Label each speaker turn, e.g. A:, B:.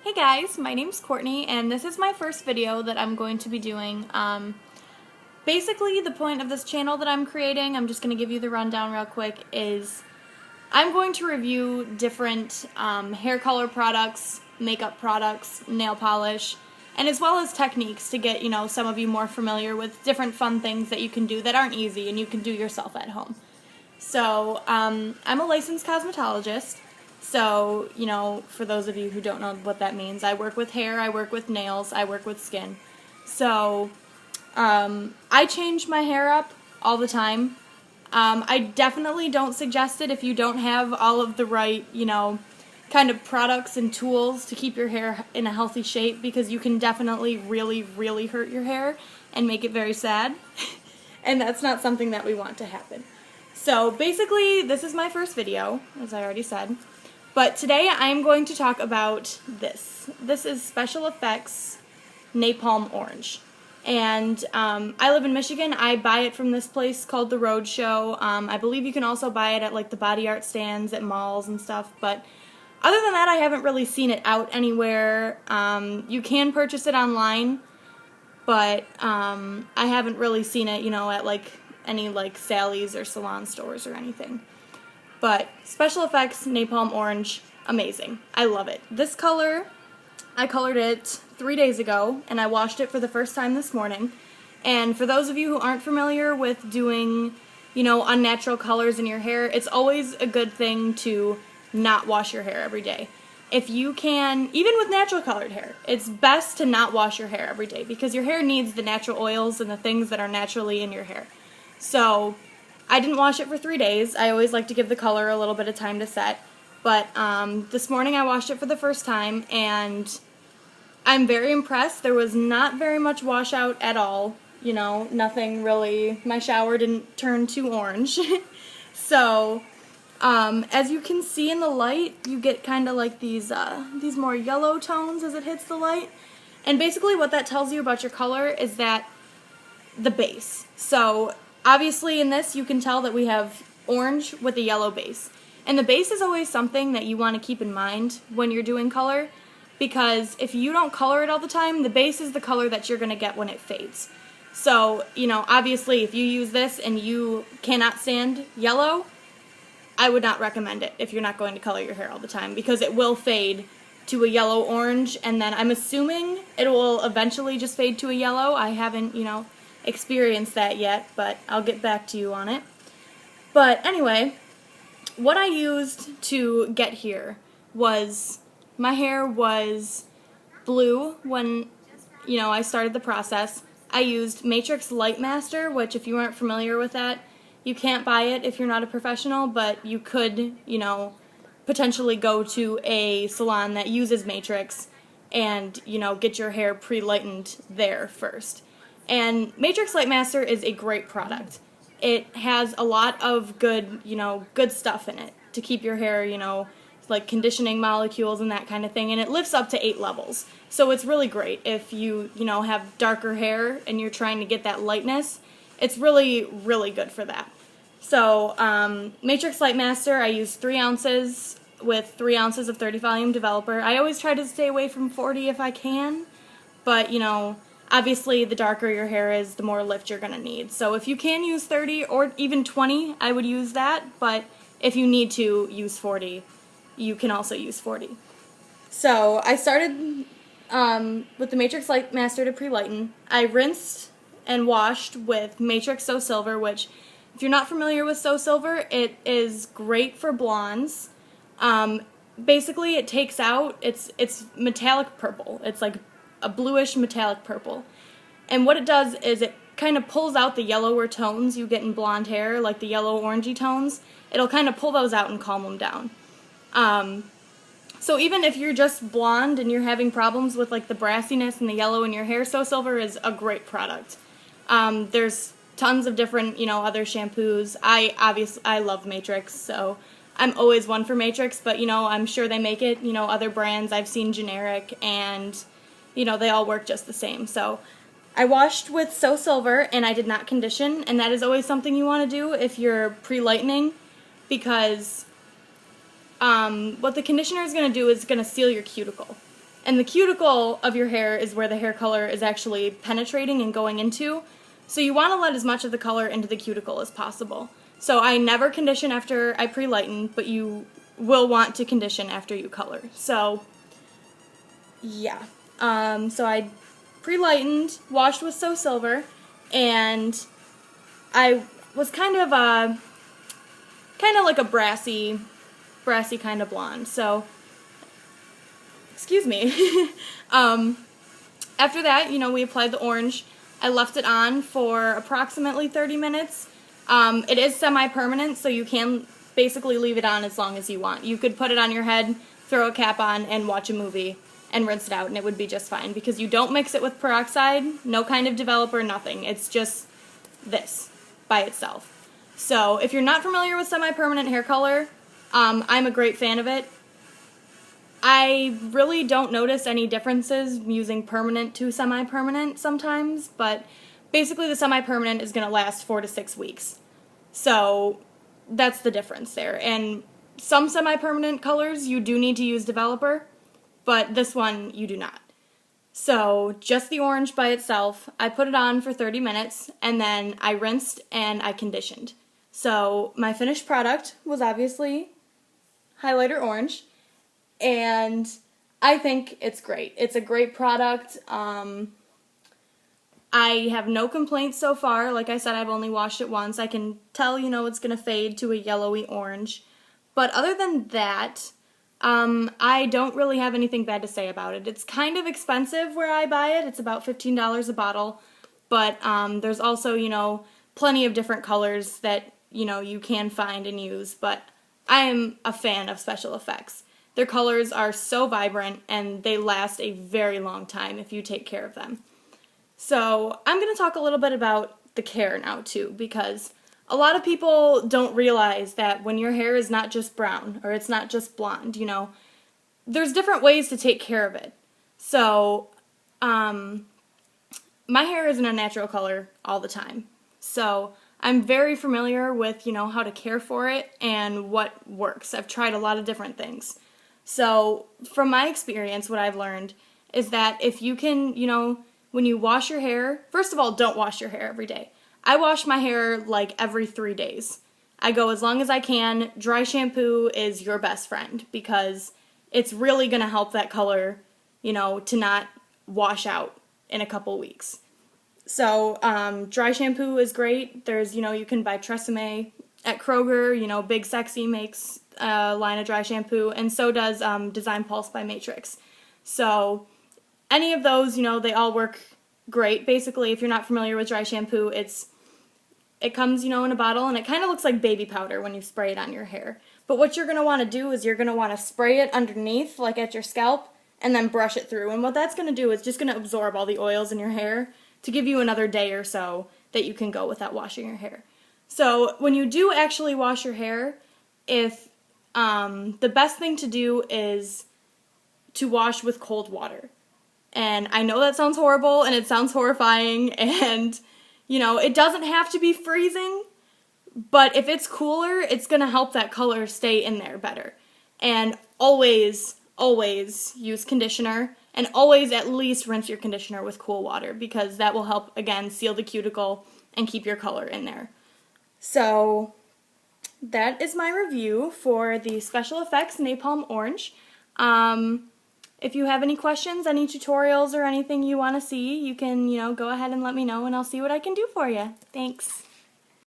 A: Hey guys, my name's Courtney and this is my first video that I'm going to be doing. Basically the point of this channel that I'm creating, I'm just going to give you the rundown real quick, is I'm going to review different hair color products, makeup products, nail polish, and as well as techniques to get, some of you more familiar with different fun things that you can do that aren't easy and you can do yourself at home. So, I'm a licensed cosmetologist. So, for those of you who don't know what that means, I work with hair, I work with nails, I work with skin. So, I change my hair up all the time. I definitely don't suggest it if you don't have all of the right, kind of products and tools to keep your hair in a healthy shape, because you can definitely really hurt your hair and make it very sad. And that's not something that we want to happen. So, basically, this is my first video, as I already said. But today I am going to talk about this. This is Special Effects Napalm Orange. And I live in Michigan. I buy it from this place called The Roadshow. I believe you can also buy it at like the body art stands at malls and stuff. But other than that, I haven't really seen it out anywhere. You can purchase it online, but I haven't really seen it, at like any like Sally's or salon stores or anything. But Special Effects Napalm Orange, amazing. I love it. This color, I colored it 3 days ago, and I washed it for the first time this morning. And for those of you who aren't familiar with doing, unnatural colors in your hair, it's always a good thing to not wash your hair every day. If you can, even with natural colored hair, it's best to not wash your hair every day, because your hair needs the natural oils and the things that are naturally in your hair. So, I didn't wash it for 3 days. I always like to give the color a little bit of time to set. But this morning I washed it for the first time, and I'm very impressed. There was not very much washout at all. Nothing really. My shower didn't turn too orange. So, as you can see in the light, you get kind of like these more yellow tones as it hits the light. And basically what that tells you about your color is that the base. So, obviously in this you can tell that we have orange with a yellow base. And the base is always something that you want to keep in mind when you're doing color, because if you don't color it all the time, the base is the color that you're going to get when it fades. So, obviously if you use this and you cannot stand yellow, I would not recommend it if you're not going to color your hair all the time, because it will fade to a yellow orange, and then I'm assuming it will eventually just fade to a yellow. I haven't, experienced that yet, but I'll get back to you on it. But anyway, what I used to get here was, my hair was blue when, I started the process. I used Matrix Light Master, which if you aren't familiar with that, you can't buy it if you're not a professional, but you could, potentially go to a salon that uses Matrix and, get your hair pre-lightened there first. And Matrix Light Master is a great product. It has a lot of good, good stuff in it to keep your hair, like conditioning molecules and that kind of thing, and it lifts up to 8 levels. So it's really great if you, have darker hair and you're trying to get that lightness. It's really good for that. So, Matrix Light Master, I use 3 ounces with 3 ounces of 30 volume developer. I always try to stay away from 40 if I can, but, obviously, the darker your hair is, the more lift you're going to need. So if you can use 30 or even 20, I would use that. But if you need to use 40, you can also use 40. So I started with the Matrix Light Master to pre-lighten. I rinsed and washed with Matrix So Silver, which, if you're not familiar with So Silver, it is great for blondes. Basically, it takes out, it's metallic purple. It's like a bluish metallic purple. And what it does is it kind of pulls out the yellower tones you get in blonde hair, like the yellow orangey tones. It'll kind of pull those out and calm them down. So even if you're just blonde and you're having problems with like the brassiness and the yellow in your hair, So Silver is a great product. There's tons of different, other shampoos. I love Matrix, so I'm always one for Matrix, but I'm sure they make it, other brands. I've seen generic, and they all work just the same. So I washed with So Silver, and I did not condition, and that is always something you want to do if you're pre-lightening, because what the conditioner is going to do is going to seal your cuticle. And the cuticle of your hair is where the hair color is actually penetrating and going into. So you want to let as much of the color into the cuticle as possible. So I never condition after I pre-lighten, but you will want to condition after you color. So yeah. So I pre-lightened, washed with So Silver, and I was kind of like a brassy kind of blonde. So excuse me. After that, we applied the orange. I left it on for approximately 30 minutes. It is semi-permanent, so you can basically leave it on as long as you want. You could put it on your head, throw a cap on, and watch a movie and rinse it out, and it would be just fine because you don't mix it with peroxide, no kind of developer, nothing. It's just this by itself. So if you're not familiar with semi-permanent hair color, I'm a great fan of it. I really don't notice any differences using permanent to semi-permanent sometimes, but basically the semi-permanent is going to last 4 to 6 weeks. So that's the difference there. And some semi-permanent colors you do need to use developer, but this one you do not. So just the orange by itself, I put it on for 30 minutes, and then I rinsed and I conditioned. So my finished product was obviously highlighter orange, and I think it's great. It's a great product. I have no complaints so far. Like I said, I've only washed it once. I can tell, it's going to fade to a yellowy orange. But other than that, I don't really have anything bad to say about it. It's kind of expensive where I buy it. It's about $15 a bottle. But there's also, plenty of different colors that, you can find and use. But I am a fan of Special Effects. Their colors are so vibrant, and they last a very long time if you take care of them. So I'm going to talk a little bit about the care now, too, because a lot of people don't realize that when your hair is not just brown, or it's not just blonde, there's different ways to take care of it. So, my hair isn't a natural color all the time. So I'm very familiar with, how to care for it and what works. I've tried a lot of different things. So from my experience, what I've learned is that if you can, when you wash your hair, first of all, don't wash your hair every day. I wash my hair like every 3 days. I go as long as I can. Dry shampoo is your best friend because it's really going to help that color, to not wash out in a couple weeks. So dry shampoo is great. There's, you can buy Tresemme at Kroger. Big Sexy makes a line of dry shampoo, and so does Design Pulse by Matrix. So any of those, they all work great. Basically, if you're not familiar with dry shampoo, it comes, in a bottle, and it kind of looks like baby powder when you spray it on your hair. But what you're going to want to do is you're going to want to spray it underneath, like at your scalp, and then brush it through. And what that's going to do is just going to absorb all the oils in your hair to give you another day or so that you can go without washing your hair. So when you do actually wash your hair, if the best thing to do is to wash with cold water. And I know that sounds horrible, and it sounds horrifying, and, it doesn't have to be freezing, but if it's cooler, it's going to help that color stay in there better. And always, always use conditioner, and always at least rinse your conditioner with cool water, because that will help, again, seal the cuticle and keep your color in there. So that is my review for the Special Effects Napalm Orange. If you have any questions, any tutorials, or anything you want to see, you can, go ahead and let me know, and I'll see what I can do for you. Thanks.